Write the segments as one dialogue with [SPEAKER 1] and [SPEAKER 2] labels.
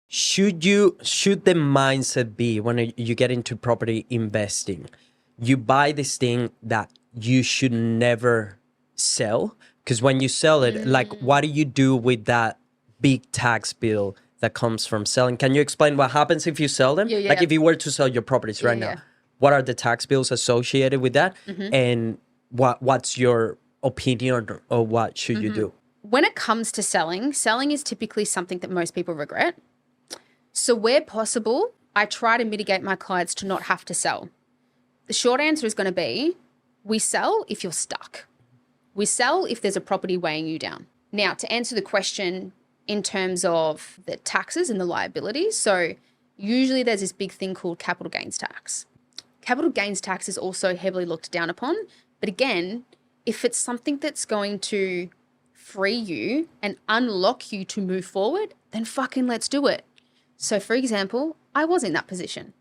[SPEAKER 1] should the mindset be when you get into property investing, you buy this thing that you should never sell? Because when you sell it, like, what do you do with that big tax bill that comes from selling? Can you explain what happens if you sell them?
[SPEAKER 2] Yeah.
[SPEAKER 1] Like if you were to sell your properties right now, what are the tax bills associated with that? And what's your opinion or what should you do?
[SPEAKER 2] When it comes to selling is typically something that most people regret. So where possible, I try to mitigate my clients to not have to sell. The short answer is going to be, we sell if you're stuck. We sell if there's a property weighing you down. Now, to answer the question in terms of the taxes and the liabilities, so usually there's this big thing called capital gains tax. Capital gains tax is also heavily looked down upon. But again, if it's something that's going to free you and unlock you to move forward, then fucking let's do it. So for example, I was in that position.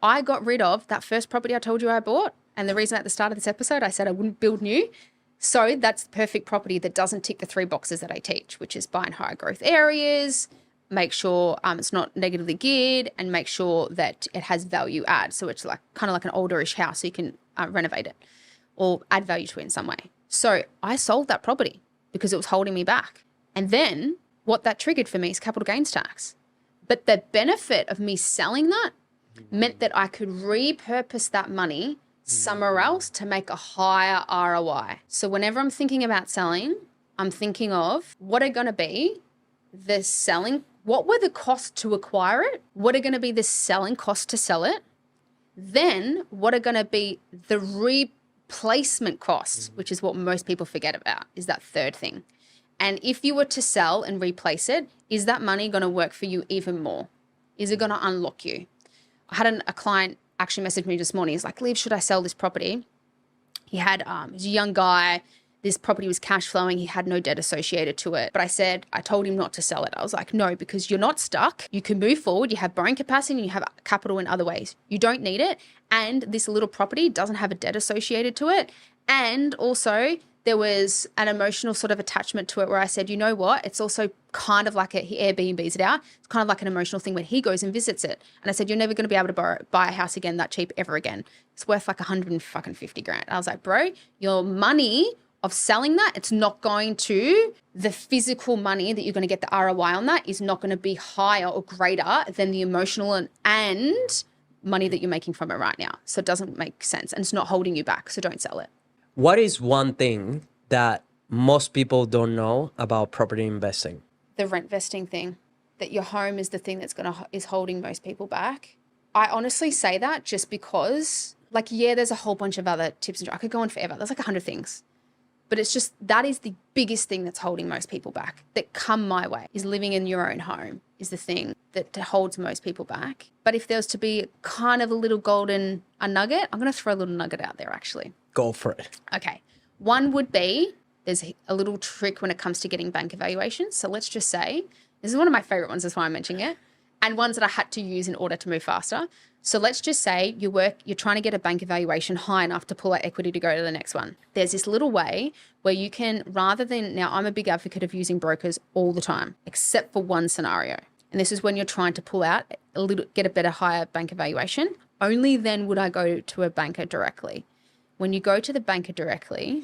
[SPEAKER 2] I got rid of that first property I told you I bought. And the reason at the start of this episode, I said I wouldn't build new. So that's the perfect property that doesn't tick the 3 boxes that I teach, which is buy in higher growth areas, make sure it's not negatively geared, and make sure that it has value add. So it's like kind of like an olderish house, so you can renovate it or add value to it in some way. So I sold that property because it was holding me back. And then what that triggered for me is capital gains tax. But the benefit of me selling that meant that I could repurpose that money somewhere else to make a higher ROI. So whenever I'm thinking about selling, I'm thinking of what are going to be the selling, what were the costs to acquire it? What are going to be the selling costs to sell it? Then what are going to be the replacement costs, which is what most people forget about, is that third thing. And if you were to sell and replace it, is that money going to work for you even more? Is it going to unlock you? I had a client actually message me this morning. He's like, Liv, should I sell this property? He had, he's a young guy. This property was cash flowing. He had no debt associated to it. But I told him not to sell it. I was like, no, because you're not stuck. You can move forward. You have borrowing capacity and you have capital in other ways. You don't need it. And this little property doesn't have a debt associated to it. And also there was an emotional sort of attachment to it where I said, you know what? It's also kind of like he Airbnbs it out. It's kind of like an emotional thing when he goes and visits it. And I said, you're never going to be able to buy a house again that cheap ever again. It's worth like $150,000. I was like, bro, your money of selling that, it's not going to, the physical money that you're going to get the ROI on that is not going to be higher or greater than the emotional and money that you're making from it right now. So it doesn't make sense and it's not holding you back. So don't sell it.
[SPEAKER 1] What is one thing that most people don't know about property investing?
[SPEAKER 2] The rent vesting thing, that your home is the thing is holding most people back. I honestly say that just because, there's a whole bunch of other tips and I could go on forever. There's like 100 things. But it's just, that is the biggest thing that's holding most people back that come my way, is living in your own home is the thing that holds most people back. But if there was to be kind of a little golden nugget, I'm going to throw a little nugget out there actually.
[SPEAKER 1] Go for it.
[SPEAKER 2] Okay. One would be, there's a little trick when it comes to getting bank evaluations. So let's just say, this is one of my favorite ones, that's why I'm mentioning it, and ones that I had to use in order to move faster. So let's just say you're trying to get a bank evaluation high enough to pull out equity to go to the next one. There's this little way where you can, now I'm a big advocate of using brokers all the time, except for one scenario. And this is when you're trying to pull out get a better, higher bank evaluation. Only then would I go to a banker directly. When you go to the banker directly,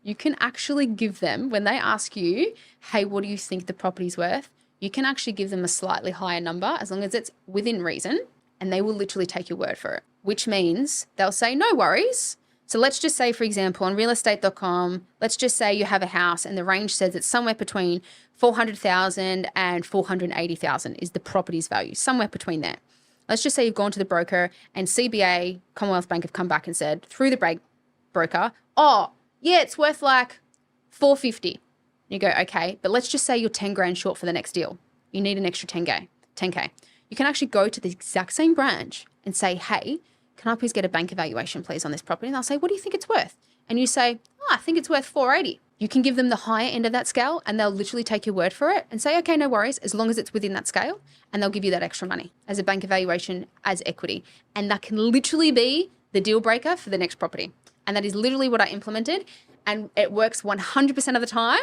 [SPEAKER 2] you can actually give them, when they ask you, hey, what do you think the property's worth? You can actually give them a slightly higher number as long as it's within reason, and they will literally take your word for it, which means they'll say, no worries. So let's just say, for example, on realestate.com, let's just say you have a house and the range says it's somewhere between $400,000 and $480,000 is the property's value, somewhere between there. Let's just say you've gone to the broker and CBA, Commonwealth Bank, have come back and said through the broker, oh, yeah, it's worth like $450,000. You go, okay, but let's just say you're 10 grand short for the next deal. You need an extra 10K. You can actually go to the exact same branch and say, hey, can I please get a bank evaluation, please, on this property? And they'll say, what do you think it's worth? And you say, I think it's worth $480,000. You can give them the higher end of that scale and they'll literally take your word for it and say, okay, no worries, as long as it's within that scale, and they'll give you that extra money as a bank evaluation as equity. And that can literally be the deal breaker for the next property. And that is literally what I implemented. And it works 100% of the time.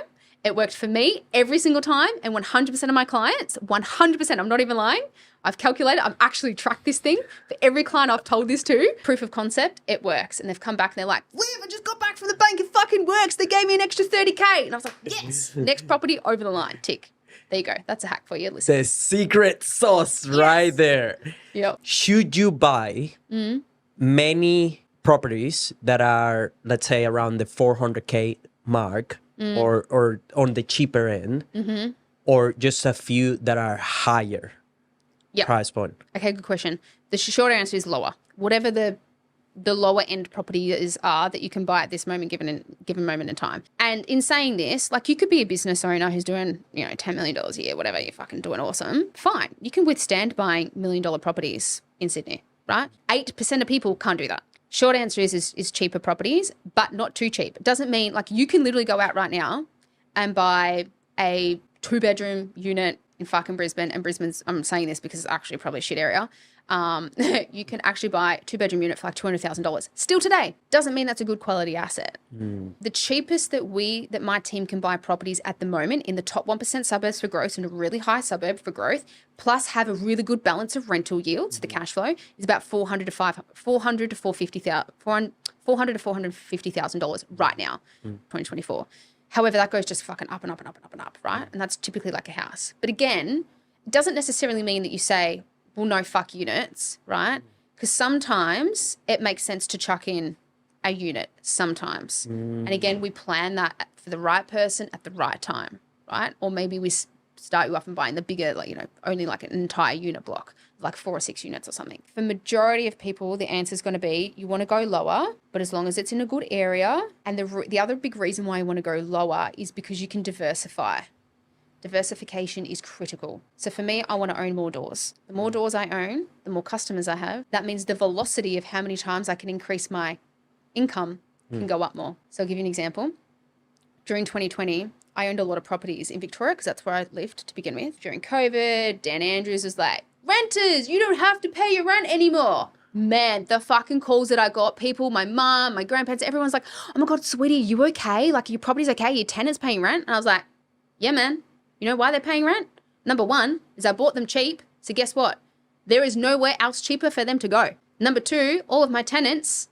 [SPEAKER 2] It worked for me every single time, and 100% of my clients, 100%, I'm not even lying. I've calculated, I've actually tracked this thing for every client I've told this to. Proof of concept, it works. And they've come back and they're like, Liv, I just got back from the bank, it fucking works. They gave me an extra 30K. And I was like, yes, next property over the line, tick. There you go. That's a hack for you. Listen.
[SPEAKER 1] The secret sauce right there.
[SPEAKER 2] Yep.
[SPEAKER 1] Should you buy many properties that are, let's say, around the 400K mark or on the cheaper end, or just a few that are higher price point?
[SPEAKER 2] Okay, good question. The short answer is lower. Whatever the lower end properties are that you can buy at this moment, given moment in time. And in saying this, like, you could be a business owner who's doing, $10 million a year, whatever, you're fucking doing awesome. Fine. You can withstand buying $1 million properties in Sydney, right? 8% of people can't do that. Short answer is cheaper properties, but not too cheap. It doesn't mean, like, you can literally go out right now and buy a 2-bedroom unit in fucking Brisbane, and Brisbane's, I'm saying this because it's actually probably a shit area. You can actually buy a 2-bedroom unit for like $200,000 still today. Doesn't mean that's a good quality asset. The cheapest that my team can buy properties at the moment in the top 1% suburbs for growth and a really high suburb for growth, plus have a really good balance of rental yields, the cash flow, is about $400,000 to $450,000 right now, 2024. However, that goes just fucking up and up and up and up and up, right? And that's typically like a house. But again, it doesn't necessarily mean that you say, well, no, fuck units, right? Because sometimes it makes sense to chuck in a unit sometimes. And again, we plan that for the right person at the right time, right? Or maybe we start you off and buying the bigger, like, only like an entire unit block, like 4 or 6 units or something. For majority of people, the answer is going to be you want to go lower, but as long as it's in a good area. And the other big reason why you want to go lower is because you can diversify. Diversification is critical. So for me, I want to own more doors. The more doors I own, the more customers I have. That means the velocity of how many times I can increase my income can go up more. So I'll give you an example. During 2020, I owned a lot of properties in Victoria because that's where I lived to begin with. During COVID, Dan Andrews was like, renters, you don't have to pay your rent anymore. Man, the fucking calls that I got, people, my mom, my grandparents, everyone's like, oh my God, sweetie, you okay? Like, your property's okay? Your tenant's paying rent? And I was like, yeah, man. You know why they're paying rent? Number one is I bought them cheap. So guess what? There is nowhere else cheaper for them to go. Number two, all of my tenants,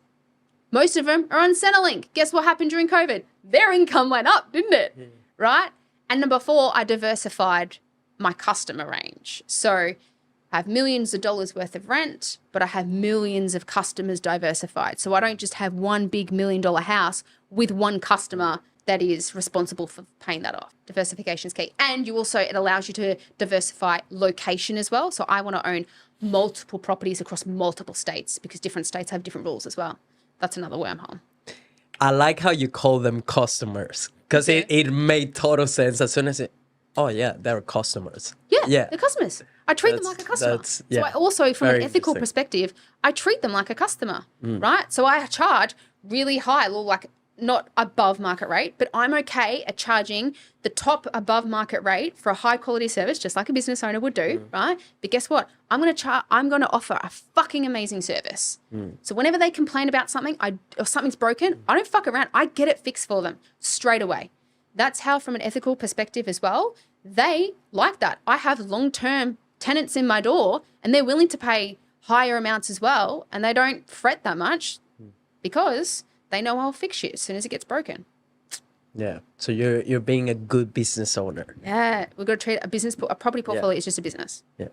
[SPEAKER 2] most of them are on Centrelink. Guess what happened during COVID? Their income went up, didn't it? Right? And number four, I diversified my customer range. So I have millions of dollars worth of rent, but I have millions of customers diversified. So I don't just have one big $1 million house with one customer that is responsible for paying that off. Diversification is key. And it allows you to diversify location as well. So I want to own multiple properties across multiple states because different states have different rules as well. That's another wormhole.
[SPEAKER 1] I like how you call them customers because it made total sense as soon as they're customers.
[SPEAKER 2] Yeah, they're customers. I treat them like a customer. So I also, from an ethical perspective, I treat them like a customer, right? So I charge really high, like not above market rate, but I'm okay at charging the top above market rate for a high quality service, just like a business owner would do, right? But guess what? I'm going to offer a fucking amazing service. So whenever they complain about something or something's broken, I don't fuck around. I get it fixed for them straight away. That's how, from an ethical perspective as well, they like that. I have long-term tenants in my door and they're willing to pay higher amounts as well. And they don't fret that much because they know I'll fix you as soon as it gets broken.
[SPEAKER 1] Yeah. So you're being a good business owner.
[SPEAKER 2] Yeah. We've got to treat a property portfolio is just a business.
[SPEAKER 1] Yeah.